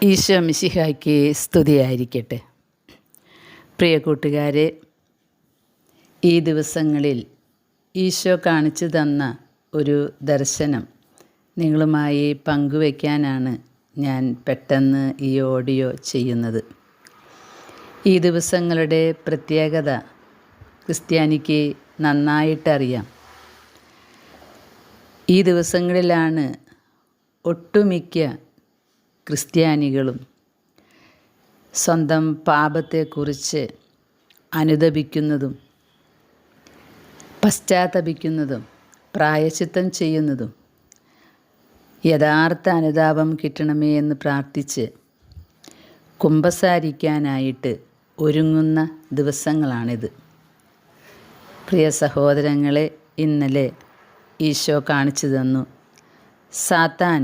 ഈശോ മിശിഹായ്ക്ക് സ്തുതിയായിരിക്കട്ടെ. പ്രിയ കൂട്ടുകാരെ, ഈ ദിവസങ്ങളിൽ ഈശോ കാണിച്ചു തന്ന ഒരു ദർശനം നിങ്ങളുമായി പങ്കുവയ്ക്കാനാണ് ഞാൻ പെട്ടെന്ന് ഈ ഓഡിയോ ചെയ്യുന്നത്. ഈ ദിവസങ്ങളുടെ പ്രത്യേകത ക്രിസ്ത്യാനിക്ക് നന്നായിട്ടറിയാം. ഈ ദിവസങ്ങളിലാണ് ഒട്ടുമിക്ക ക്രിസ്ത്യാനികളും സ്വന്തം പാപത്തെക്കുറിച്ച് അനുതപിക്കുന്നതും പശ്ചാത്തപിക്കുന്നതും പ്രായശ്ചിത്തം ചെയ്യുന്നതും യഥാർത്ഥ അനുതാപം കിട്ടണമേ എന്ന് പ്രാർത്ഥിച്ച് കുമ്പസാരിക്കാനായിട്ട് ഒരുങ്ങുന്ന ദിവസങ്ങളാണിത്. പ്രിയ സഹോദരങ്ങളെ, ഇന്നലെ ഈശോ കാണിച്ചു തന്നു, സാത്താൻ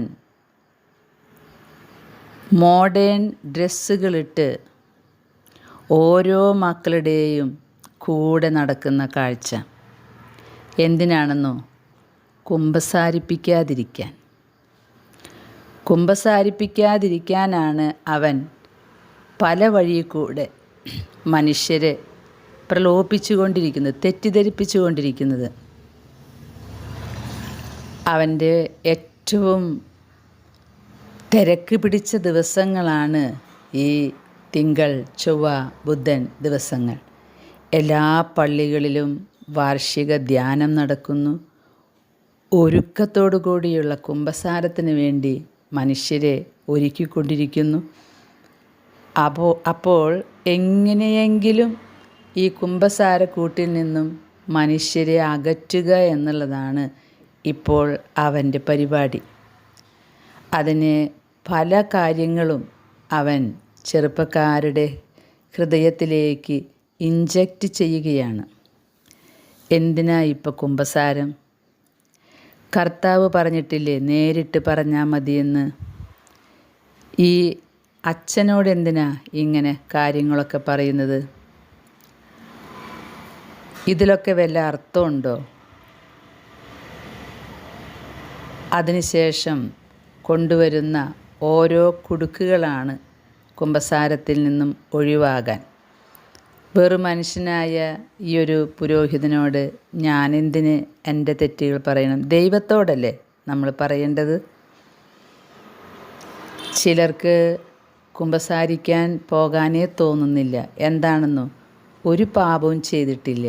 മോഡേൺ ഡ്രസ്സുകളിട്ട് ഓരോ മക്കളുടെയും കൂടെ നടക്കുന്ന കാഴ്ച. എന്തിനാണെന്നോ? കുമ്പസാരിപ്പിക്കാതിരിക്കാനാണ് അവൻ പല വഴി കൂടെ മനുഷ്യരെ പ്രലോഭിപ്പിച്ചുകൊണ്ടിരിക്കുന്നത്, തെറ്റിദ്ധരിപ്പിച്ചുകൊണ്ടിരിക്കുന്നത്. അവൻ്റെ ഏറ്റവും തിരക്ക് പിടിച്ച ദിവസങ്ങളാണ് ഈ തിങ്കൾ, ചൊവ്വ, ബുധൻ ദിവസങ്ങൾ. എല്ലാ പള്ളികളിലും വാർഷിക ധ്യാനം നടക്കുന്നു. ഒരുക്കത്തോടു കൂടിയുള്ള കുമ്പസാരത്തിന് വേണ്ടി മനുഷ്യരെ ഒരുക്കിക്കൊണ്ടിരിക്കുന്നു. അപ്പോൾ എങ്ങനെയെങ്കിലും ഈ കുമ്പസാരക്കൂട്ടിൽ നിന്നും മനുഷ്യരെ അകറ്റുക എന്നുള്ളതാണ് ഇപ്പോൾ അവൻ്റെ പരിപാടി. അതിന് പല കാര്യങ്ങളും അവൻ ചെറുപ്പക്കാരുടെ ഹൃദയത്തിലേക്ക് ഇഞ്ചക്റ്റ് ചെയ്യുകയാണ്. എന്തിനാ ഇപ്പോൾ കുമ്പസാരം? കർത്താവ് പറഞ്ഞിട്ടില്ലേ, നേരിട്ട് പറഞ്ഞാൽ മതിയെന്ന്? ഈ അച്ഛനോട് എന്തിനാ ഇങ്ങനെ കാര്യങ്ങളൊക്കെ പറയുന്നത്? ഇതിലൊക്കെ വല്ല അർത്ഥമുണ്ടോ? അതിനുശേഷം കൊണ്ടുവരുന്ന ഓരോ കുടുക്കുകളാണ് കുമ്പസാരത്തിൽ നിന്നും ഒഴിവാകാൻ. വെറും മനുഷ്യനായ ഈ ഒരു പുരോഹിതനോട് ഞാനെന്തിന് എൻ്റെ തെറ്റുകൾ പറയണം? ദൈവത്തോടല്ലേ നമ്മൾ പറയേണ്ടത്. ചിലർക്ക് കുമ്പസാരിക്കാൻ പോകാനേ തോന്നുന്നില്ല. എന്താണെന്നോ? ഒരു പാപവും ചെയ്തിട്ടില്ല.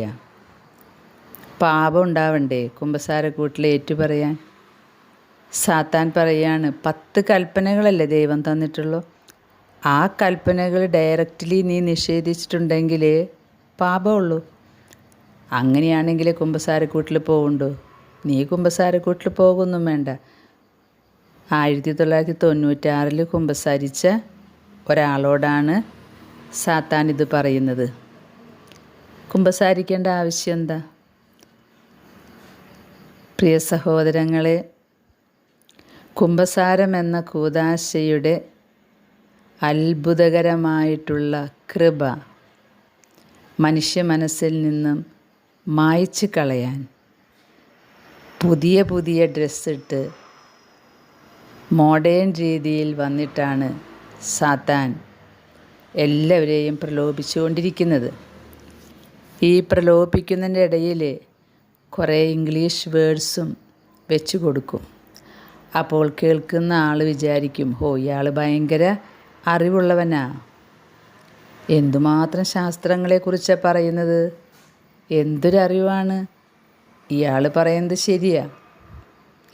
പാപം ഉണ്ടാവണ്ടേ കുമ്പസാരക്കൂട്ടിൽ ഏറ്റുപറയാൻ? സാത്താൻ പറയാണ്, 10 കൽപ്പനകളല്ലേ ദൈവം തന്നിട്ടുള്ളൂ. ആ കൽപ്പനകൾ ഡയറക്റ്റ്ലി നീ നിഷേധിച്ചിട്ടുണ്ടെങ്കിൽ പാപമുള്ളൂ. അങ്ങനെയാണെങ്കിൽ കുമ്പസാരക്കൂട്ടിൽ പോവുണ്ടോ? നീ കുമ്പസാരക്കൂട്ടിൽ പോകുന്നും വേണ്ട. 1996 കുമ്പസാരിച്ച ഒരാളോടാണ് സാത്താൻ ഇത് പറയുന്നത്. കുമ്പസാരിക്കേണ്ട ആവശ്യം എന്താ? പ്രിയ സഹോദരങ്ങളെ, കുമ്പസാരം എന്ന കൂദാശയുടെ അത്ഭുതകരമായിട്ടുള്ള കൃപ മനുഷ്യ മനസ്സിൽ നിന്നും മായ്ച്ചു കളയാൻ പുതിയ ഡ്രസ്സിട്ട് മോഡേൺ രീതിയിൽ വന്നിട്ടാണ് സാത്താൻ എല്ലാവരെയും പ്രലോഭിച്ചുകൊണ്ടിരിക്കുന്നത്. ഈ പ്രലോഭിപ്പിക്കുന്നതിൻ്റെ ഇടയിൽ കുറേ ഇംഗ്ലീഷ് വേർഡ്സും വെച്ച് കൊടുക്കും. അപ്പോൾ കേൾക്കുന്ന ആൾ വിചാരിക്കും, ഇയാൾ ഭയങ്കര അറിവുള്ളവനാ, എന്തുമാത്രം ശാസ്ത്രങ്ങളെക്കുറിച്ചാണ് പറയുന്നത്, എന്തൊരറിവാണ്, ഇയാൾ പറയുന്നത് ശരിയാ.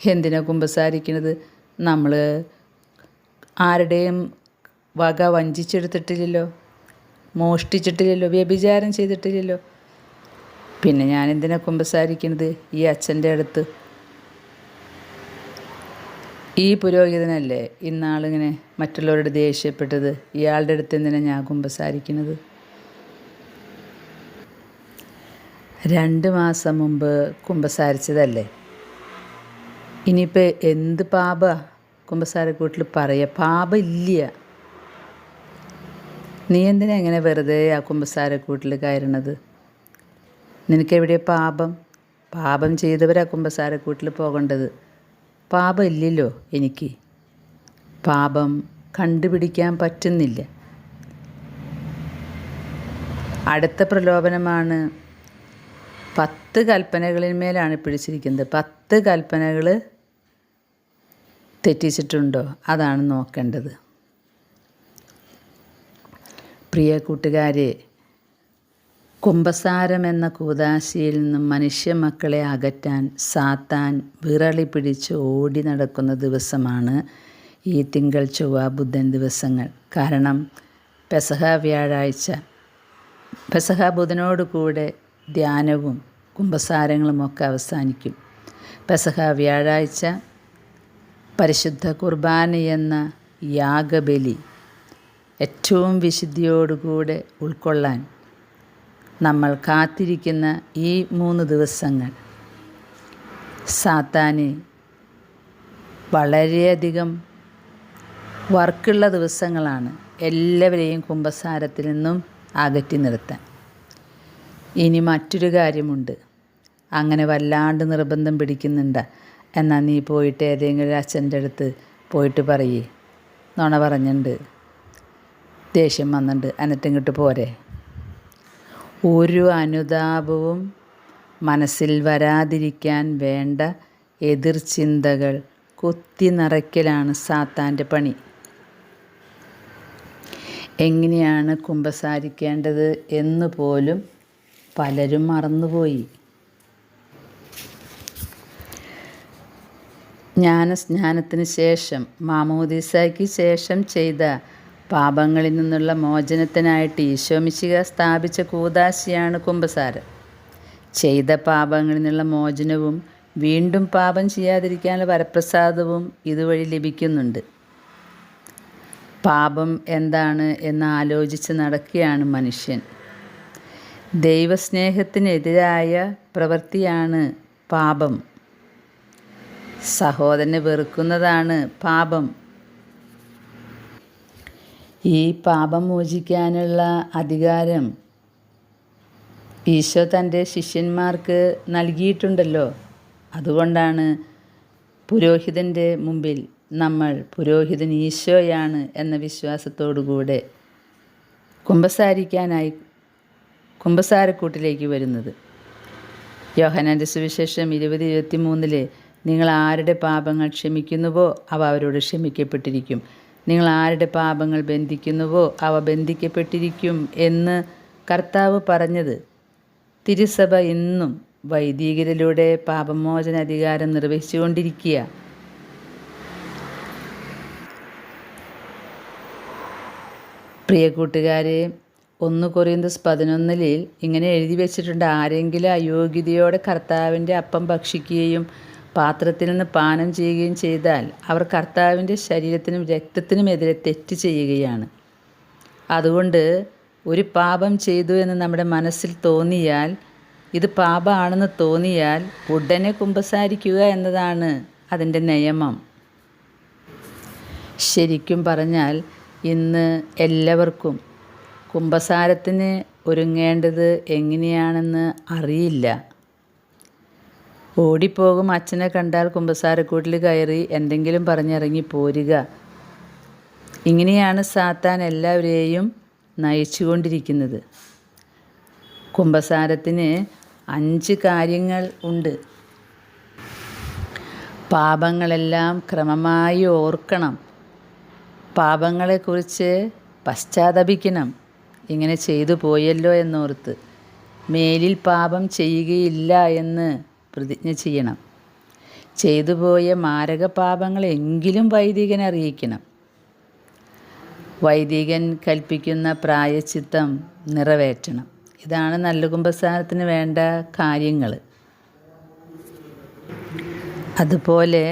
എന്തിനാ കുമ്പസാരിക്കുന്നത്? നമ്മൾ ആരുടെയും വക വഞ്ചിച്ചെടുത്തിട്ടില്ലല്ലോ, മോഷ്ടിച്ചിട്ടില്ലല്ലോ, വ്യഭിചാരം ചെയ്തിട്ടില്ലല്ലോ. പിന്നെ ഞാൻ എന്തിനാ കുമ്പസാരിക്കുന്നത് ഈ അച്ഛൻ്റെ അടുത്ത്? ഈ പുരോഹിതനല്ലേ ഇന്നാളിങ്ങനെ മറ്റുള്ളവരോട് ദേഷ്യപ്പെട്ടത്? ഇയാളുടെ അടുത്ത് എന്തിനാ ഞാൻ കുമ്പസാരിക്കുന്നത്? 2 മാസം മുമ്പ് കുമ്പസാരിച്ചതല്ലേ. ഇനിയിപ്പോൾ എന്ത് പാപ കുമ്പസാരക്കൂട്ടിൽ പറയുക? പാപം ഇല്ല. നീ എന്തിനാ ഇങ്ങനെ വെറുതെ ആ കുമ്പസാരക്കൂട്ടിൽ കയറണത്? നിനക്കെവിടെ പാപം? പാപം ചെയ്തവരാ കുമ്പസാരക്കൂട്ടിൽ പോകേണ്ടത്. പാപം ഇല്ലല്ലോ എനിക്ക്. പാപം കണ്ടുപിടിക്കാൻ പറ്റുന്നില്ല. അടുത്ത പ്രലോഭനമാണ് 10 കൽപ്പനകളിന്മേലാണ് പിടിച്ചിരിക്കുന്നത്. 10 കൽപ്പനകൾ തെറ്റിച്ചിട്ടുണ്ടോ അതാണ് നോക്കേണ്ടത്. പ്രിയ കൂട്ടുകാരെ, കുമ്പസാരം എന്ന കൂദാശയിൽ നിന്നും മനുഷ്യ മക്കളെ അകറ്റാൻ സാത്താൻ വിറളി പിടിച്ച് ഓടി നടക്കുന്ന ദിവസമാണ് ഈ തിങ്കൾ, ചൊവ്വ, ബുധൻ ദിവസങ്ങൾ. കാരണം പെസഹ വ്യാഴാഴ്ച, പെസഹ ബുധനോട് കൂടെ ധ്യാനവും കുമ്പസാരങ്ങളുമൊക്കെ അവസാനിക്കും. പെസഹ വ്യാഴാഴ്ച പരിശുദ്ധ കുർബാന എന്ന യാഗബലി ഏറ്റവും വിശുദ്ധിയോടുകൂടെ ഉൾക്കൊള്ളാൻ നമ്മൾ കാത്തിരിക്കുന്ന ഈ 3 ദിവസങ്ങൾ സാത്താന് വളരെയധികം വർക്കുള്ള ദിവസങ്ങളാണ്. എല്ലാവരെയും കുമ്പസാരത്തിൽ നിന്നും അകറ്റി നിർത്താൻ. ഇനി മറ്റൊരു കാര്യമുണ്ട്. അങ്ങനെ വല്ലാണ്ട് നിർബന്ധം പിടിക്കുന്നുണ്ട്, എന്നാൽ നീ പോയിട്ട് ഏതെങ്കിലും ഒരു അച്ഛൻ്റെ അടുത്ത് പോയിട്ട് പറയേ, നുണ പറഞ്ഞിട്ടുണ്ട്, ദേഷ്യം വന്നിട്ടുണ്ട്, എന്നിട്ട് ഇങ്ങോട്ട് പോരെ. ഒരു അനുതാപവും മനസ്സിൽ വരാതിരിക്കാൻ വേണ്ട എതിർചിന്തകൾ കുത്തി നിറയ്ക്കലാണ് സാത്താൻ്റെ പണി. എങ്ങനെയാണ് കുമ്പസാരിക്കേണ്ടത് എന്ന് പോലും പലരും മറന്നുപോയി. ജ്ഞാനസ്നാനത്തിന് ശേഷം, മാമോദീസായ്ക്ക് ശേഷം ചെയ്ത പാപങ്ങളിൽ നിന്നുള്ള മോചനത്തിനായിട്ട് ഈശോമിശിഹ സ്ഥാപിച്ച കൂദാശയാണ് കുമ്പസാരം. ചെയ്ത പാപങ്ങളിൽ നിന്നുള്ള മോചനവും വീണ്ടും പാപം ചെയ്യാതിരിക്കാനുള്ള വരപ്രസാദവും ഇതുവഴി ലഭിക്കുന്നുണ്ട്. പാപം എന്താണ് എന്ന് ആലോചിച്ച് നടക്കുകയാണ് മനുഷ്യൻ. ദൈവസ്നേഹത്തിനെതിരായ പ്രവൃത്തിയാണ് പാപം. സഹോദരനെ വെറുക്കുന്നതാണ് പാപം. ഈ പാപം മോചിക്കാനുള്ള അധികാരം ഈശോ തൻ്റെ ശിഷ്യന്മാർക്ക് നൽകിയിട്ടുണ്ടല്ലോ. അതുകൊണ്ടാണ് പുരോഹിതൻ്റെ മുമ്പിൽ നമ്മൾ പുരോഹിതൻ ഈശോയാണ് എന്ന വിശ്വാസത്തോടുകൂടെ കുമ്പസാരിക്കാനായി കുമ്പസാരക്കൂട്ടിലേക്ക് വരുന്നത്. യോഹന്നാൻ്റെ സുവിശേഷം 20:23 നിങ്ങൾ ആരുടെ പാപങ്ങൾ ക്ഷമിക്കുന്നുവോ അവ അവരോട് ക്ഷമിക്കപ്പെട്ടിരിക്കും, നിങ്ങൾ ആരുടെ പാപങ്ങൾ ബന്ധിക്കുന്നുവോ അവ ബന്ധിക്കപ്പെട്ടിരിക്കും എന്ന് കർത്താവ് പറഞ്ഞത്. തിരുസഭ ഇന്നും വൈദികരിലൂടെ പാപമോചന അധികാരം നിർവഹിച്ചുകൊണ്ടിരിക്കുക. പ്രിയ കൂട്ടുകാരെ, 1 കൊറിന്തോസ് 11 ഇങ്ങനെ എഴുതി വച്ചിട്ടുണ്ട്, ആരെങ്കിലും അയോഗ്യതയോടെ കർത്താവിൻ്റെ അപ്പം ഭക്ഷിക്കുകയും പാത്രത്തിൽ നിന്ന് പാനം ചെയ്യുകയും ചെയ്താൽ അവർ കർത്താവിൻ്റെ ശരീരത്തിനും രക്തത്തിനുമെതിരെ തെറ്റ് ചെയ്യുകയാണ്. അതുകൊണ്ട് ഒരു പാപം ചെയ്തു എന്ന് നമ്മുടെ മനസ്സിൽ തോന്നിയാൽ, ഇത് പാപമാണെന്ന് തോന്നിയാൽ ഉടനെ കുമ്പസാരിക്കുക എന്നതാണ് അതിൻ്റെ നിയമം. ശരിക്കും പറഞ്ഞാൽ ഇന്ന് എല്ലാവർക്കും കുമ്പസാരത്തിന് ഒരുങ്ങേണ്ടത് എങ്ങനെയാണെന്ന് അറിയില്ല. ഓടിപ്പോകും, അച്ഛനെ കണ്ടാൽ കുമ്പസാരക്കൂട്ടിൽ കയറി എന്തെങ്കിലും പറഞ്ഞിറങ്ങി പോരുക. ഇങ്ങനെയാണ് സാത്താൻ എല്ലാവരെയും നയിച്ചുകൊണ്ടിരിക്കുന്നത്. കുമ്പസാരത്തിന് 5 കാര്യങ്ങൾ ഉണ്ട്. പാപങ്ങളെല്ലാം ക്രമമായി ഓർക്കണം, പാപങ്ങളെക്കുറിച്ച് പശ്ചാത്തപിക്കണം, ഇങ്ങനെ ചെയ്തു പോയല്ലോ എന്നോർത്ത് മേലിൽ പാപം ചെയ്യുകയില്ല എന്ന് പ്രതിജ്ഞ ചെയ്യണം. ചെയ്തു പോയ മാരക പാപങ്ങളെങ്കിലും വൈദികനെ അറിയിക്കണം. വൈദികൻ കൽപ്പിക്കുന്ന പ്രായശ്ചിത്തം നിറവേറ്റണം. ഇതാണ് നല്ല കുമ്പസാരത്തിന് വേണ്ട കാര്യങ്ങൾ. അതുപോലെ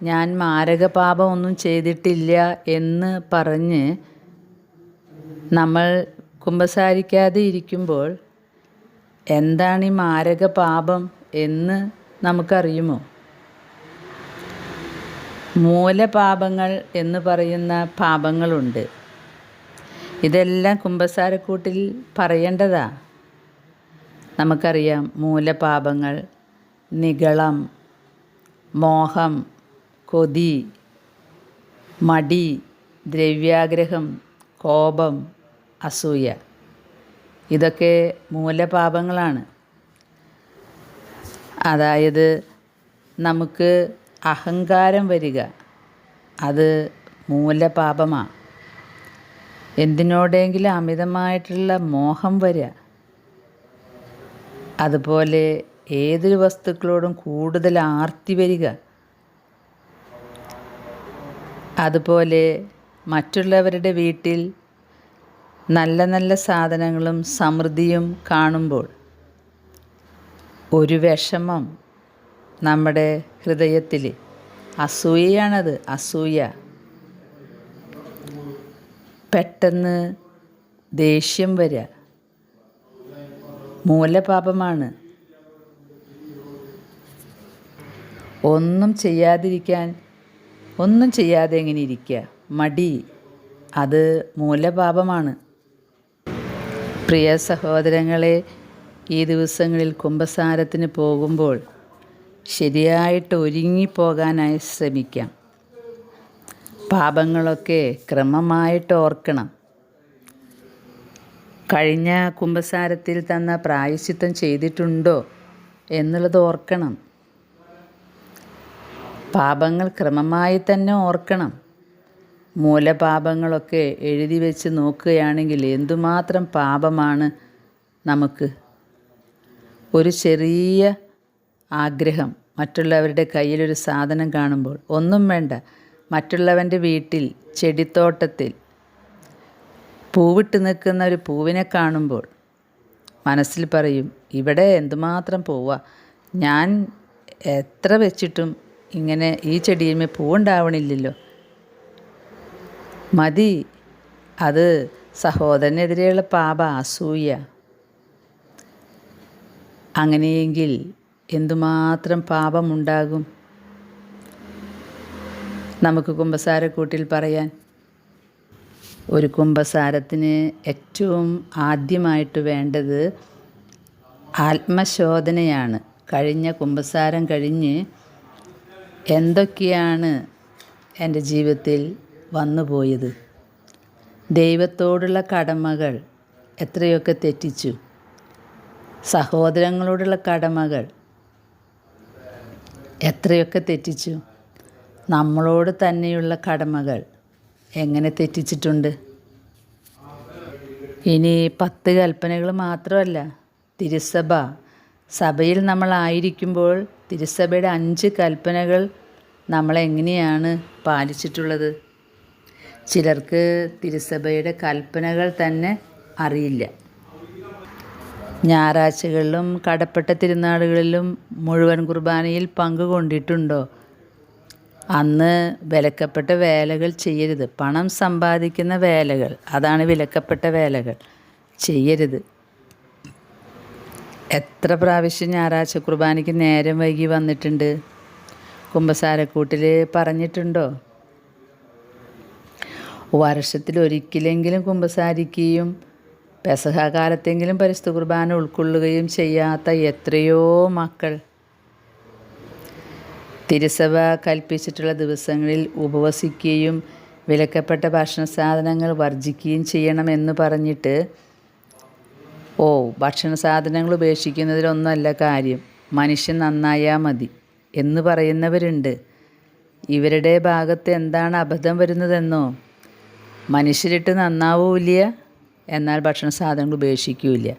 ഞാൻ മാരക പാപം ഒന്നും ചെയ്തിട്ടില്ല എന്ന് പറഞ്ഞ് നമ്മൾ കുമ്പസാരിക്കാതെ ഇരിക്കുമ്പോൾ എന്താണ് ഈ മാരക പാപം എന്ന് നമുക്കറിയുമോ? മൂലപാപങ്ങൾ എന്ന് പറയുന്ന പാപങ്ങളുണ്ട്. ഇതെല്ലാം കുമ്പസാരക്കൂട്ടിൽ പറയേണ്ടതാ. നമുക്കറിയാം, മൂലപാപങ്ങൾ നിഗളം, മോഹം, കൊതി, മടി, ദ്രവ്യാഗ്രഹം, കോപം, അസൂയ, ഇതൊക്കെ മൂലപാപങ്ങളാണ്. അതായത് നമുക്ക് അഹങ്കാരം വരിക, അത് മൂലപാപമാണ്. എന്തിനോടെങ്കിലും അമിതമായിട്ടുള്ള മോഹം വരിക, അതുപോലെ ഏതൊരു വസ്തുക്കളോടും കൂടുതൽ ആർത്തി വരിക, അതുപോലെ മറ്റുള്ളവരുടെ വീട്ടിൽ നല്ല നല്ല സാധനങ്ങളും സമൃദ്ധിയും കാണുമ്പോൾ ഒരു വിഷമം നമ്മുടെ ഹൃദയത്തിൽ, അസൂയയാണത്, അസൂയ. പെട്ടെന്ന് ദേഷ്യം വരിക, മൂലപാപമാണ്. ഒന്നും ചെയ്യാതെ എങ്ങനെ ഇരിക്കുക, മടി, അത് മൂലപാപമാണ്. പ്രിയ സഹോദരങ്ങളെ, ഈ ദിവസങ്ങളിൽ കുമ്പസാരത്തിന് പോകുമ്പോൾ ശരിയായിട്ട് ഒരുങ്ങിപ്പോകാനായി ശ്രമിക്കാം. പാപങ്ങളൊക്കെ ക്രമമായിട്ട് ഓർക്കണം. കഴിഞ്ഞ കുമ്പസാരത്തിൽ തന്ന പ്രായശ്ചിത്തം ചെയ്തിട്ടുണ്ടോ എന്നുള്ളത് ഓർക്കണം. പാപങ്ങൾ ക്രമമായി തന്നെ ഓർക്കണം. മൂലപാപങ്ങളൊക്കെ എഴുതി വെച്ച് നോക്കുകയാണെങ്കിൽ എന്തുമാത്രം പാപമാണ് നമുക്ക്. ഒരു ചെറിയ ആഗ്രഹം, മറ്റുള്ളവരുടെ കയ്യിലൊരു സാധനം കാണുമ്പോൾ, ഒന്നും വേണ്ട, മറ്റുള്ളവൻ്റെ വീട്ടിൽ ചെടിത്തോട്ടത്തിൽ പൂവിട്ട് നിൽക്കുന്ന ഒരു പൂവിനെ കാണുമ്പോൾ മനസ്സിൽ പറയും, ഇവിടെ എന്തുമാത്രം പൂവാ, ഞാൻ എത്ര വെച്ചിട്ടും ഇങ്ങനെ ഈ ചെടിയിന്മേൽ പൂവുണ്ടാവണില്ലല്ലോ, മതി. അത് സഹോദരനെതിരെയുള്ള പാപ, അസൂയ. അങ്ങനെയെങ്കിൽ എന്തുമാത്രം പാപമുണ്ടാകും. നമുക്ക് കുമ്പസാരക്കൂട്ടിൽ പറയാൻ, ഒരു കുമ്പസാരത്തിന് ഏറ്റവും ആദ്യമായിട്ട് വേണ്ടത് ആത്മശോധനയാണ്. കഴിഞ്ഞ കുമ്പസാരം കഴിഞ്ഞ് എന്തൊക്കെയാണ് എൻ്റെ ജീവിതത്തിൽ വന്നുപോയത്, ദൈവത്തോടുള്ള കടമകൾ എത്രയൊക്കെ തെറ്റിച്ചു, സഹോദരങ്ങളോടുള്ള കടമകൾ എത്രയൊക്കെ തെറ്റിച്ചു, നമ്മളോട് തന്നെയുള്ള കടമകൾ എങ്ങനെ തെറ്റിച്ചിട്ടുണ്ട്. ഇനി 10 കൽപ്പനകൾ മാത്രമല്ല, തിരുസഭ, സഭയിൽ നമ്മളായിരിക്കുമ്പോൾ തിരുസഭയുടെ 5 കൽപ്പനകൾ നമ്മളെങ്ങനെയാണ് പാലിച്ചിട്ടുള്ളത്. ചിലർക്ക് തിരുസഭയുടെ കൽപ്പനകൾ തന്നെ അറിയില്ല. ഞായറാഴ്ചകളിലും കടപ്പെട്ട തിരുനാളുകളിലും മുഴുവൻ കുർബാനയിൽ പങ്കുകൊണ്ടിട്ടുണ്ടോ? അന്ന് വിലക്കപ്പെട്ട വേലകൾ ചെയ്യരുത്. പണം സമ്പാദിക്കുന്ന വേലകൾ, അതാണ് വിലക്കപ്പെട്ട വേലകൾ, ചെയ്യരുത്. എത്ര പ്രാവശ്യം ഞായറാഴ്ച കുർബാനയ്ക്ക് നേരം വൈകി വന്നിട്ടുണ്ട്, കുമ്പസാരക്കൂട്ടിൽ പറഞ്ഞിട്ടുണ്ടോ? വർഷത്തിലൊരിക്കലെങ്കിലും കുമ്പസാരിക്കുകയും പെസഹ കാലത്തെങ്കിലും പരിശുദ്ധ കുർബാന ഉൾക്കൊള്ളുകയും ചെയ്യാത്ത എത്രയോ മക്കൾ. തിരുസഭ കൽപ്പിച്ചിട്ടുള്ള ദിവസങ്ങളിൽ ഉപവസിക്കുകയും വിലക്കപ്പെട്ട ഭക്ഷണ സാധനങ്ങൾ വർജിക്കുകയും ചെയ്യണമെന്ന് പറഞ്ഞിട്ട്, ഭക്ഷണ സാധനങ്ങൾ ഉപേക്ഷിക്കുന്നതിലൊന്നുമല്ല കാര്യം, മനുഷ്യൻ നന്നായാൽ മതി എന്ന് പറയുന്നവരുണ്ട്. ഇവരുടെ ഭാഗത്ത് എന്താണ് അബദ്ധം വരുന്നതെന്നോ, മനുഷ്യരിട്ട് നന്നാവൂല്ല, എന്നാൽ ഭക്ഷണ സാധനങ്ങൾ ഉപേക്ഷിക്കില്ല.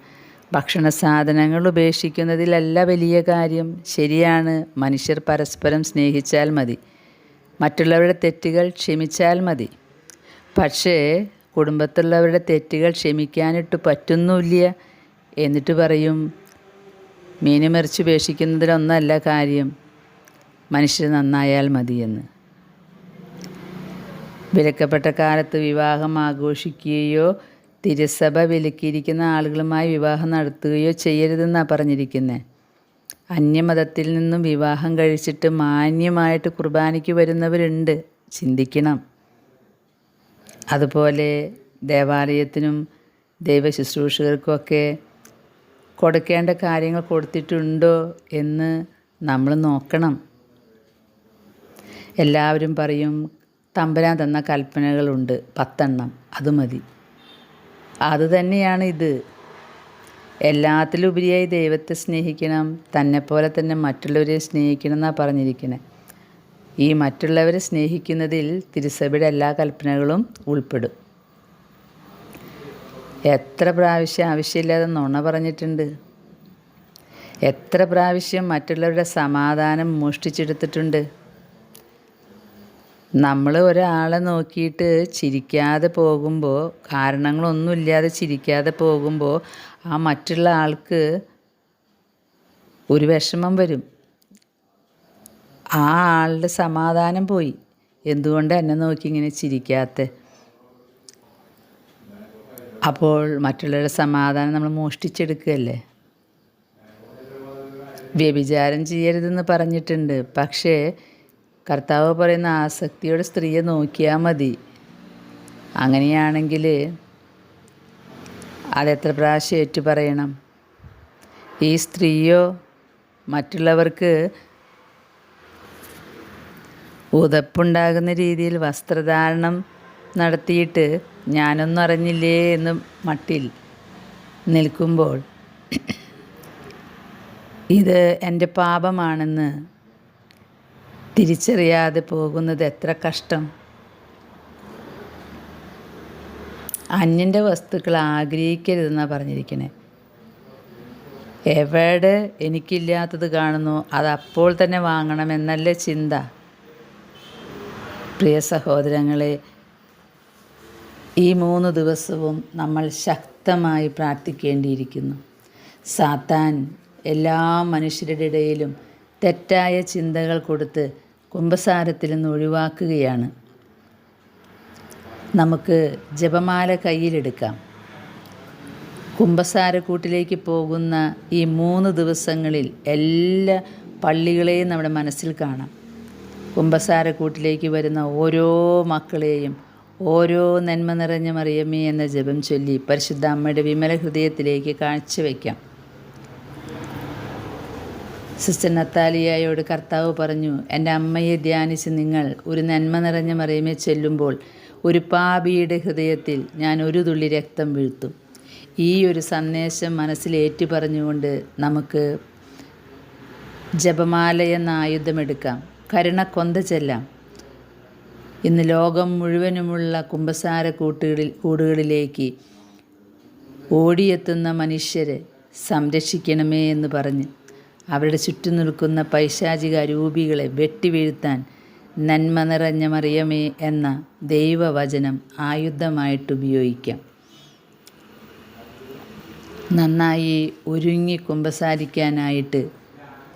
ഭക്ഷണ സാധനങ്ങൾ ഉപേക്ഷിക്കുന്നതിലല്ല വലിയ കാര്യം. ശരിയാണ്, മനുഷ്യർ പരസ്പരം സ്നേഹിച്ചാൽ മതി, മറ്റുള്ളവരുടെ തെറ്റുകൾ ക്ഷമിച്ചാൽ മതി. പക്ഷേ കുടുംബത്തിലുള്ളവരുടെ തെറ്റുകൾ ക്ഷമിക്കാനിട്ട് പറ്റുന്നില്ല. എന്നിട്ട് പറയും, മീനുമറിച്ച് ഉപേക്ഷിക്കുന്നതിലൊന്നല്ല കാര്യം, മനുഷ്യർ നന്നായാൽ മതിയെന്ന്. വിലക്കപ്പെട്ട കാലത്ത് വിവാഹം ആഘോഷിക്കുകയോ തിരുസഭ വിലക്കിയിരിക്കുന്ന ആളുകളുമായി വിവാഹം നടത്തുകയോ ചെയ്യരുതെന്നാണ് പറഞ്ഞിരിക്കുന്നത്. അന്യമതത്തിൽ നിന്നും വിവാഹം കഴിച്ചിട്ട് മാന്യമായിട്ട് കുർബാനയ്ക്ക് വരുന്നവരുണ്ട്, ചിന്തിക്കണം. അതുപോലെ ദേവാലയത്തിനും ദൈവശുശ്രൂഷകർക്കുമൊക്കെ കൊടുക്കേണ്ട കാര്യങ്ങൾ കൊടുത്തിട്ടുണ്ടോ എന്ന് നമ്മൾ നോക്കണം. എല്ലാവരും പറയും തമ്പുരാൻ തന്ന കൽപ്പനകളുണ്ട് 10 അത് മതി. അത് തന്നെയാണ് ഇത്. എല്ലാത്തിലുപരിയായി ദൈവത്തെ സ്നേഹിക്കണം, തന്നെപ്പോലെ തന്നെ മറ്റുള്ളവരെ സ്നേഹിക്കണം എന്നാണ് പറഞ്ഞിരിക്കുന്നത്. ഈ മറ്റുള്ളവരെ സ്നേഹിക്കുന്നതിൽ തിരുസഭയുടെ എല്ലാ കൽപ്പനകളും ഉൾപ്പെടും. എത്ര പ്രാവശ്യം ആവശ്യമില്ലാതെ നുണ പറഞ്ഞിട്ടുണ്ട്, എത്ര പ്രാവശ്യം മറ്റുള്ളവരുടെ സമാധാനം മോഷ്ടിച്ചെടുത്തിട്ടുണ്ട്. നമ്മൾ ഒരാളെ നോക്കിയിട്ട് ചിരിക്കാതെ പോകുമ്പോൾ, കാരണങ്ങളൊന്നുമില്ലാതെ ചിരിക്കാതെ പോകുമ്പോൾ ആ മറ്റുള്ള ആൾക്ക് ഒരു വിഷമം വരും. ആ ആളുടെ സമാധാനം പോയി. എന്തുകൊണ്ട് എന്നെ നോക്കി ഇങ്ങനെ ചിരിക്കാത്ത? അപ്പോൾ മറ്റുള്ളവരുടെ സമാധാനം നമ്മൾ മോഷ്ടിച്ചെടുക്കുകയല്ലേ. വ്യഭിചാരം ചെയ്യരുതെന്ന് പറഞ്ഞിട്ടുണ്ട്. പക്ഷേ കർത്താവ് പറയുന്ന ആസക്തിയോടെ സ്ത്രീയെ നോക്കിയാൽ മതി. അങ്ങനെയാണെങ്കിൽ അതെത്ര പ്രാവശ്യം ഏറ്റു പറയണം? ഈ സ്ത്രീയോ മറ്റുള്ളവർക്ക് ഉതപ്പുണ്ടാകുന്ന രീതിയിൽ വസ്ത്രധാരണം നടത്തിയിട്ട് ഞാനൊന്നും അറിഞ്ഞില്ലേ എന്ന് മട്ടിൽ നിൽക്കുമ്പോൾ ഇത് എൻ്റെ പാപമാണെന്ന് തിരിച്ചറിയാതെ പോകുന്നത് എത്ര കഷ്ടം. അന്യൻ്റെ വസ്തുക്കൾ ആഗ്രഹിക്കരുതെന്നാണ് പറഞ്ഞിരിക്കണേ. എവിടെ എനിക്കില്ലാത്തത് കാണുന്നു അത് അപ്പോൾ തന്നെ വാങ്ങണമെന്നല്ലേ ചിന്ത. പ്രിയ സഹോദരങ്ങളെ, ഈ 3 ദിവസവും നമ്മൾ ശക്തമായി പ്രാർത്ഥിക്കേണ്ടിയിരിക്കുന്നു. സാത്താൻ എല്ലാ മനുഷ്യരുടെ ഇടയിലും തെറ്റായ ചിന്തകൾ കൊടുത്ത് കുമ്പസാരത്തിൽ നിന്ന് ഒഴിവാക്കുകയാണ്. നമുക്ക് ജപമാല കയ്യിലെടുക്കാം. കുമ്പസാരക്കൂട്ടിലേക്ക് പോകുന്ന ഈ 3 ദിവസങ്ങളിൽ എല്ലാ പള്ളികളെയും നമ്മുടെ മനസ്സിൽ കാണാം. കുമ്പസാരക്കൂട്ടിലേക്ക് വരുന്ന ഓരോ മക്കളെയും ഓരോ നന്മ നിറഞ്ഞ മറിയമേ എന്ന ജപം ചൊല്ലി പരിശുദ്ധ അമ്മയുടെ വിമല ഹൃദയത്തിലേക്ക് കാഴ്ചവെക്കാം. സിസ്റ്റർ നത്താലിയായോട് കർത്താവ് പറഞ്ഞു, എൻ്റെ അമ്മയെ ധ്യാനിച്ച് നിങ്ങൾ ഒരു നന്മ നിറഞ്ഞ മറിയമേ ചൊല്ലുമ്പോൾ ഒരു പാപിയുടെ ഹൃദയത്തിൽ ഞാൻ ഒരു തുള്ളി രക്തം വീഴ്ത്തും. ഈ ഒരു സന്ദേശം മനസ്സിൽ ഏറ്റുപറഞ്ഞുകൊണ്ട് നമുക്ക് ജപമാല എന്ന ആയുധമെടുക്കാം. കരുണക്കൊന്ത ചെല്ലാം. ഇന്ന് ലോകം മുഴുവനുമുള്ള കുമ്പസാര കൂടുകളിലേക്ക് ഓടിയെത്തുന്ന മനുഷ്യരെ സംരക്ഷിക്കണമേ എന്ന് പറഞ്ഞ് അവരുടെ ചുറ്റും നിൽക്കുന്ന പൈശാചിക രൂപികളെ വെട്ടിവീഴ്ത്താൻ നന്മ നിറഞ്ഞ മറിയമേ എന്ന ദൈവവചനം ആയുധമായിട്ട് ഉപയോഗിക്കാം. നന്നായി ഒരുങ്ങി കുമ്പസാരിക്കാനായിട്ട്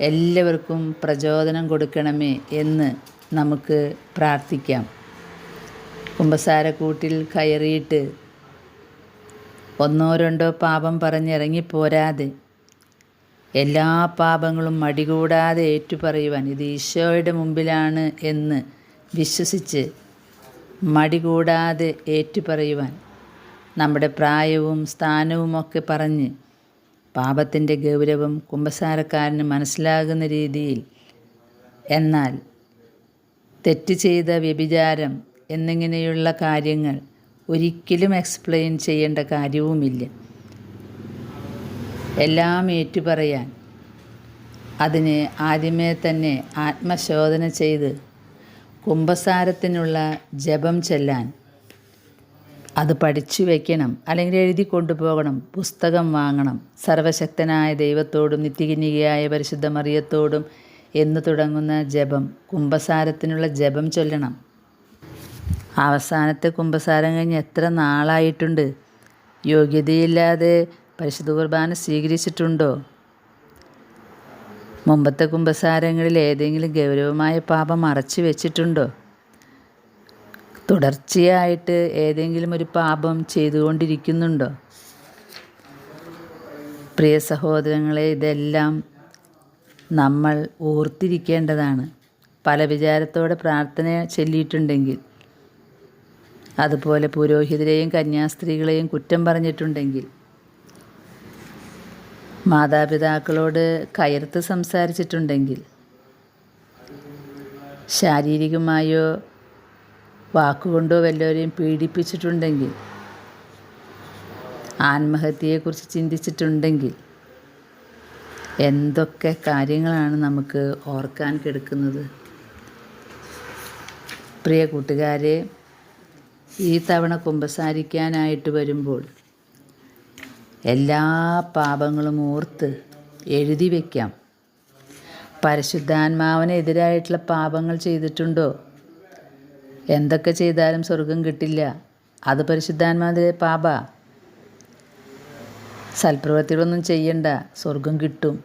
എല്ലാവർക്കും പ്രചോദനം കൊടുക്കണമേ എന്ന് നമുക്ക് പ്രാർത്ഥിക്കാം. കുമ്പസാരക്കൂട്ടിൽ കയറിയിട്ട് 1 or 2 പാപം പറഞ്ഞിറങ്ങിപ്പോരാതെ എല്ലാ പാപങ്ങളും മടികൂടാതെ ഏറ്റുപറയുവാൻ, ഇത് ഈശോയുടെ മുമ്പിലാണ് എന്ന് വിശ്വസിച്ച് മടികൂടാതെ ഏറ്റുപറയുവാൻ, നമ്മുടെ പ്രായവും സ്ഥാനവുമൊക്കെ പറഞ്ഞ് പാപത്തിൻ്റെ ഗൗരവം കുമ്പസാരക്കാരന് മനസ്സിലാകുന്ന രീതിയിൽ, എന്നാൽ തെറ്റ് ചെയ്ത വ്യഭിചാരം എന്നിങ്ങനെയുള്ള കാര്യങ്ങൾ ഒരിക്കലും എക്സ്പ്ലെയിൻ ചെയ്യേണ്ട കാര്യവുമില്ല. എല്ലാം ഏറ്റുപറയാൻ, അതിന് ആദ്യമേ തന്നെ ആത്മശോധന ചെയ്ത് കുമ്പസാരത്തിനുള്ള ജപം ചെല്ലാൻ അത് പഠിച്ചു വയ്ക്കണം, അല്ലെങ്കിൽ എഴുതി കൊണ്ടുപോകണം, പുസ്തകം വാങ്ങണം. സർവശക്തനായ ദൈവത്തോടും നിത്യകന്യകയായ പരിശുദ്ധ മറിയത്തോടും എന്ന് തുടങ്ങുന്ന ജപം, കുമ്പസാരത്തിനുള്ള ജപം ചൊല്ലണം. അവസാനത്തെ കുമ്പസാരം കഴിഞ്ഞ് എത്ര നാളായിട്ടുണ്ട്? യോഗ്യതയില്ലാതെ പരിശുദ്ധ കുർബാന സ്വീകരിച്ചിട്ടുണ്ടോ? മുമ്പത്തെ കുമ്പസാരങ്ങളിൽ ഏതെങ്കിലും ഗൗരവമായ പാപം മറച്ചു വെച്ചിട്ടുണ്ടോ? തുടർച്ചയായിട്ട് ഏതെങ്കിലും ഒരു പാപം ചെയ്തുകൊണ്ടിരിക്കുന്നുണ്ടോ? പ്രിയ സഹോദരങ്ങളെ, ഇതെല്ലാം നമ്മൾ ഓർത്തിരിക്കേണ്ടതാണ്. പല വിചാരത്തോടെ പ്രാർത്ഥന ചൊല്ലിയിട്ടുണ്ടെങ്കിൽ, അതുപോലെ പുരോഹിതരെയും കന്യാസ്ത്രീകളെയും കുറ്റം പറഞ്ഞിട്ടുണ്ടെങ്കിൽ, മാതാപിതാക്കളോട് കയർത്ത് സംസാരിച്ചിട്ടുണ്ടെങ്കിൽ, ശാരീരികമായോ വാക്കുകൊണ്ടോ വല്ലവരെയും പീഡിപ്പിച്ചിട്ടുണ്ടെങ്കിൽ, ആത്മഹത്യയെക്കുറിച്ച് ചിന്തിച്ചിട്ടുണ്ടെങ്കിൽ, എന്തൊക്കെ കാര്യങ്ങളാണ് നമുക്ക് ഓർക്കാൻ കിടക്കുന്നത്. പ്രിയ കൂട്ടുകാരെ, ഈ തവണ കുമ്പസാരിക്കാനായിട്ട് വരുമ്പോൾ എല്ലാ പാപങ്ങളും ഓർത്ത് എഴുതി വയ്ക്കാം. പരിശുദ്ധാത്മാവിനെതിരായിട്ടുള്ള പാപങ്ങൾ ചെയ്തിട്ടുണ്ടോ? എന്തൊക്കെ ചെയ്താലും സ്വർഗം കിട്ടില്ല. അത് പരിശുദ്ധാത്മാവിൻ്റെ പാപ. സൽപ്രവൃത്തികളൊന്നും ചെയ്യണ്ട, സ്വർഗം കിട്ടും.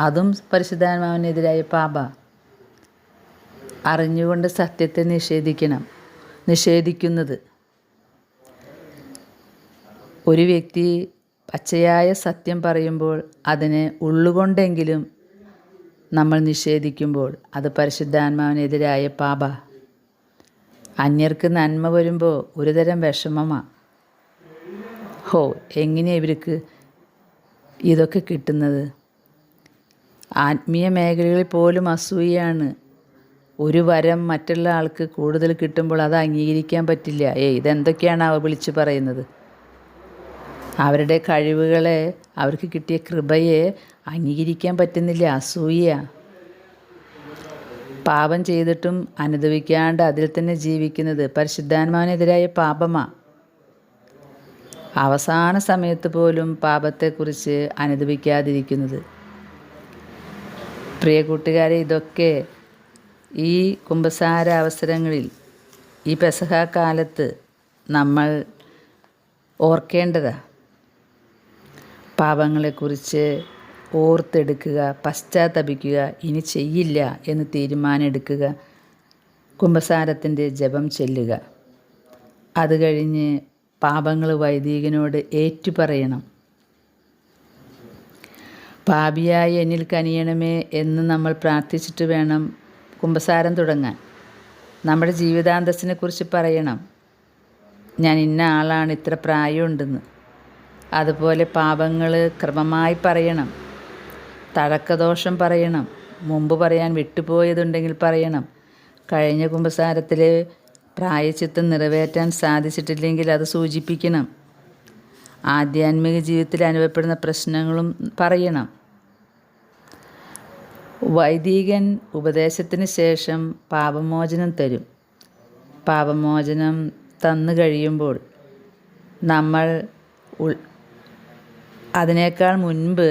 അതും പരിശുദ്ധാത്മാവിനെതിരായ പാപ. അറിഞ്ഞുകൊണ്ട് സത്യത്തെ നിഷേധിക്കുന്നത്. ഒരു വ്യക്തി പച്ചയായ സത്യം പറയുമ്പോൾ അതിനെ ഉള്ളുകൊണ്ടെങ്കിലും നമ്മൾ നിഷേധിക്കുമ്പോൾ അത് പരിശുദ്ധാത്മാവിനെതിരായ പാപ. അന്യർക്ക് നന്മ വരുമ്പോൾ ഒരുതരം വിഷമമാണ്. എങ്ങനെയാണ് ഇവർക്ക് ഇതൊക്കെ കിട്ടുന്നത്? ആത്മീയ മേഖലകളിൽ പോലും അസൂയയാണ്. ഒരു വരം മറ്റുള്ള ആൾക്ക് കൂടുതൽ കിട്ടുമ്പോൾ അത് അംഗീകരിക്കാൻ പറ്റില്ല. ഇതെന്തൊക്കെയാണ് അവർ വിളിച്ചു പറയുന്നത്? അവരുടെ കഴിവുകളെ, അവർക്ക് കിട്ടിയ കൃപയെ അംഗീകരിക്കാൻ പറ്റുന്നില്ല. അസൂയ. പാപം ചെയ്തിട്ടും അനുഭവിക്കാണ്ട് അതിൽ തന്നെ ജീവിക്കുന്നത് പരിശുദ്ധാത്മാവിനെതിരായ പാപമാണ്. അവസാന സമയത്ത് പോലും പാപത്തെക്കുറിച്ച് അനുഭവിക്കാതിരിക്കുന്നത്. പ്രിയ കൂട്ടുകാരെ, ഇതൊക്കെ ഈ കുമ്പസാര അവസരങ്ങളിൽ, ഈ പെസഹ കാലത്ത് നമ്മൾ ഓർക്കേണ്ടതാണ്. പാപങ്ങളെക്കുറിച്ച് ഓർത്തെടുക്കുക, പശ്ചാത്തപിക്കുക, ഇനി ചെയ്യില്ല എന്ന് തീരുമാനമെടുക്കുക, കുമ്പസാരത്തിൻ്റെ ജപം ചെല്ലുക. അത് കഴിഞ്ഞ് പാപങ്ങൾ വൈദികനോട് ഏറ്റുപറയണം. പാപിയായ എന്നിൽ കനിയണമേ എന്ന് നമ്മൾ പ്രാർത്ഥിച്ചിട്ട് വേണം കുമ്പസാരം തുടങ്ങാൻ. നമ്മുടെ ജീവിതാന്തസ്സിനെക്കുറിച്ച് പറയണം. ഞാൻ ഇന്ന ആളാണ്, ഇത്ര പ്രായമുണ്ടെന്ന്. അതുപോലെ പാപങ്ങൾ ക്രമമായി പറയണം. തഴക്കദോഷം പറയണം. മുമ്പ് പറയാൻ വിട്ടുപോയതുണ്ടെങ്കിൽ പറയണം. കഴിഞ്ഞ കുമ്പസാരത്തിൽ പ്രായശ്ചിത്തം നിറവേറ്റാൻ സാധിച്ചിട്ടില്ലെങ്കിൽ അത് സൂചിപ്പിക്കണം. ആധ്യാത്മിക ജീവിതത്തിൽ അനുഭവപ്പെടുന്ന പ്രശ്നങ്ങളും പറയണം. വൈദികൻ ഉപദേശത്തിന് ശേഷം പാപമോചനം തരും. പാപമോചനം തന്നു കഴിയുമ്പോൾ നമ്മൾ അതിനേക്കാൾ മുൻപ്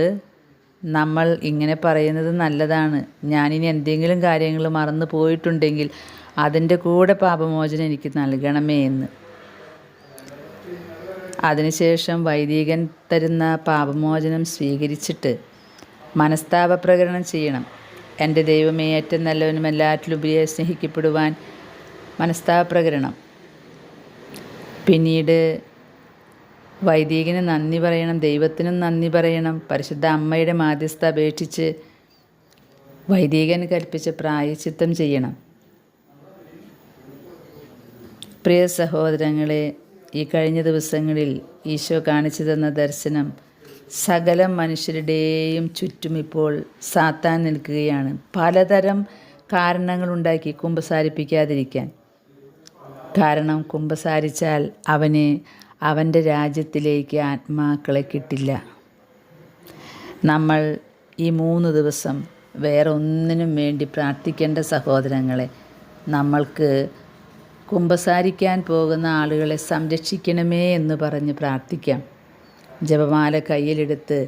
നമ്മൾ ഇങ്ങനെ പറയുന്നത് നല്ലതാണ്. ഞാനിനി എന്തെങ്കിലും കാര്യങ്ങൾ മറന്നു പോയിട്ടുണ്ടെങ്കിൽ അതിൻ്റെ കൂടെ പാപമോചനം എനിക്ക് നൽകണമേ എന്ന്. അതിനുശേഷം വൈദികൻ തരുന്ന പാപമോചനം സ്വീകരിച്ചിട്ട് മനസ്താപ പ്രകടനം ചെയ്യണം. എൻ്റെ ദൈവമേ, ഏറ്റവും നല്ലവനും എല്ലാറ്റിലും ഉപരിയായി സ്നേഹിക്കപ്പെടുവാൻ മനസ്താപ പ്രകടനം. പിന്നീട് വൈദികന് നന്ദി പറയണം, ദൈവത്തിനും നന്ദി പറയണം. പരിശുദ്ധ അമ്മയുടെ മാധ്യസ്ഥ അപേക്ഷിച്ച് വൈദികൻ കൽപ്പിച്ച് പ്രായശ്ചിത്തം ചെയ്യണം. പ്രിയ സഹോദരങ്ങളെ, ഈ കഴിഞ്ഞ ദിവസങ്ങളിൽ ഈശോ കാണിച്ചു തന്ന ദർശനം, സകല മനുഷ്യരുടെയും ചുറ്റും ഇപ്പോൾ സാത്താൻ നിൽക്കുകയാണ്. പലതരം കാരണങ്ങളുണ്ടാക്കി കുമ്പസാരിപ്പിക്കാതിരിക്കാൻ. കാരണം കുമ്പസാരിച്ചാൽ അവൻ്റെ രാജ്യത്തിലേക്ക് ആത്മാക്കളെ കിട്ടില്ല. നമ്മൾ ഈ 3 ദിവസം വേറെ ഒന്നിനും വേണ്ടി പ്രാർത്ഥിക്കേണ്ട സഹോദരങ്ങളെ. നമ്മൾക്ക് കുമ്പസാരിക്കാൻ പോകുന്ന ആളുകളെ സംരക്ഷിക്കണമേ എന്ന് പറഞ്ഞ് പ്രാർത്ഥിക്കാം. ജപമാല കയ്യിലെടുത്ത്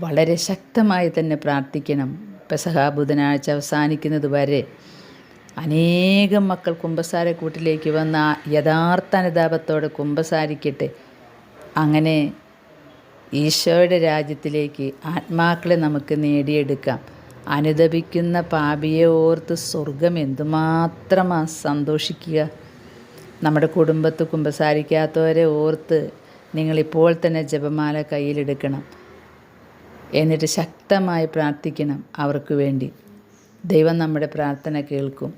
വളരെ ശക്തമായി തന്നെ പ്രാർത്ഥിക്കണം. പെസഹ ബുധനാഴ്ച അവസാനിക്കുന്നത് വരെ അനേകം മക്കൾ കുമ്പസാരക്കൂട്ടിലേക്ക് വന്ന യഥാർത്ഥ അനുതാപത്തോടെ കുമ്പസാരിക്കട്ടെ. അങ്ങനെ ഈശോയുടെ രാജ്യത്തിലേക്ക് ആത്മാക്കളെ നമുക്ക് നേടിയെടുക്കാം. അനുതപിക്കുന്ന പാപിയെ ഓർത്ത് സ്വർഗം എന്തുമാത്രമാണ് സന്തോഷിക്കുക. നമ്മുടെ കുടുംബത്ത് കുമ്പസാരിക്കാത്തവരെ ഓർത്ത് നിങ്ങളിപ്പോൾ തന്നെ ജപമാല കയ്യിലെടുക്കണം. എന്നിട്ട് ശക്തമായി പ്രാർത്ഥിക്കണം അവർക്ക് വേണ്ടി. ദൈവം നമ്മുടെ പ്രാർത്ഥന കേൾക്കും.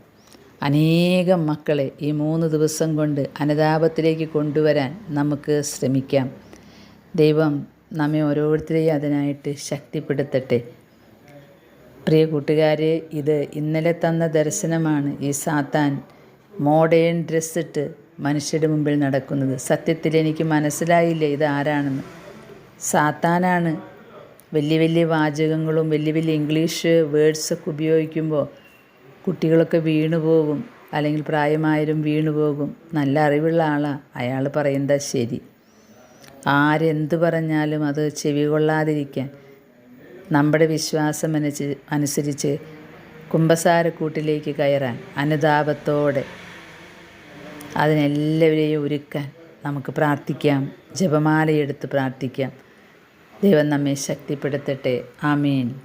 അനേകം മക്കളെ ഈ 3 ദിവസം കൊണ്ട് അനുതാപത്തിലേക്ക് കൊണ്ടുവരാൻ നമുക്ക് ശ്രമിക്കാം. ദൈവം നമ്മെ ഓരോരുത്തരെയും അതിനായിട്ട് ശക്തിപ്പെടുത്തട്ടെ. പ്രിയ കൂട്ടുകാരെ, ഇത് ഇന്നലെ തന്ന ദർശനമാണ്. ഈ സാത്താൻ മോഡേൺ ഡ്രസ്സിട്ട് മനുഷ്യരുടെ മുമ്പിൽ നടക്കുന്നത്. സത്യത്തിൽ എനിക്ക് മനസ്സിലായില്ല ഇത് ആരാണെന്ന്. സാത്താനാണ്. വലിയ വലിയ വാചകങ്ങളും വലിയ വലിയ ഇംഗ്ലീഷ് വേർഡ്സൊക്കെ ഉപയോഗിക്കുമ്പോൾ കുട്ടികളൊക്കെ വീണു പോകും, അല്ലെങ്കിൽ പ്രായമായവരും വീണു പോകും. നല്ല അറിവുള്ള ആളാണ്, അയാൾ പറയുന്നത് ശരി. ആരെന്ത് പറഞ്ഞാലും അത് ചെവി കൊള്ളാതിരിക്കാൻ നമ്മുടെ വിശ്വാസം അനുസരിച്ച് കുമ്പസാരക്കൂട്ടിലേക്ക് കയറാൻ അനുതാപത്തോടെ അതിനെല്ലാവരെയും ഒരുക്കാൻ നമുക്ക് പ്രാർത്ഥിക്കാം. ജപമാലയെടുത്ത് പ്രാർത്ഥിക്കാം. ദൈവം നമ്മെ ശക്തിപ്പെടുത്തട്ടെ. ആമേൻ.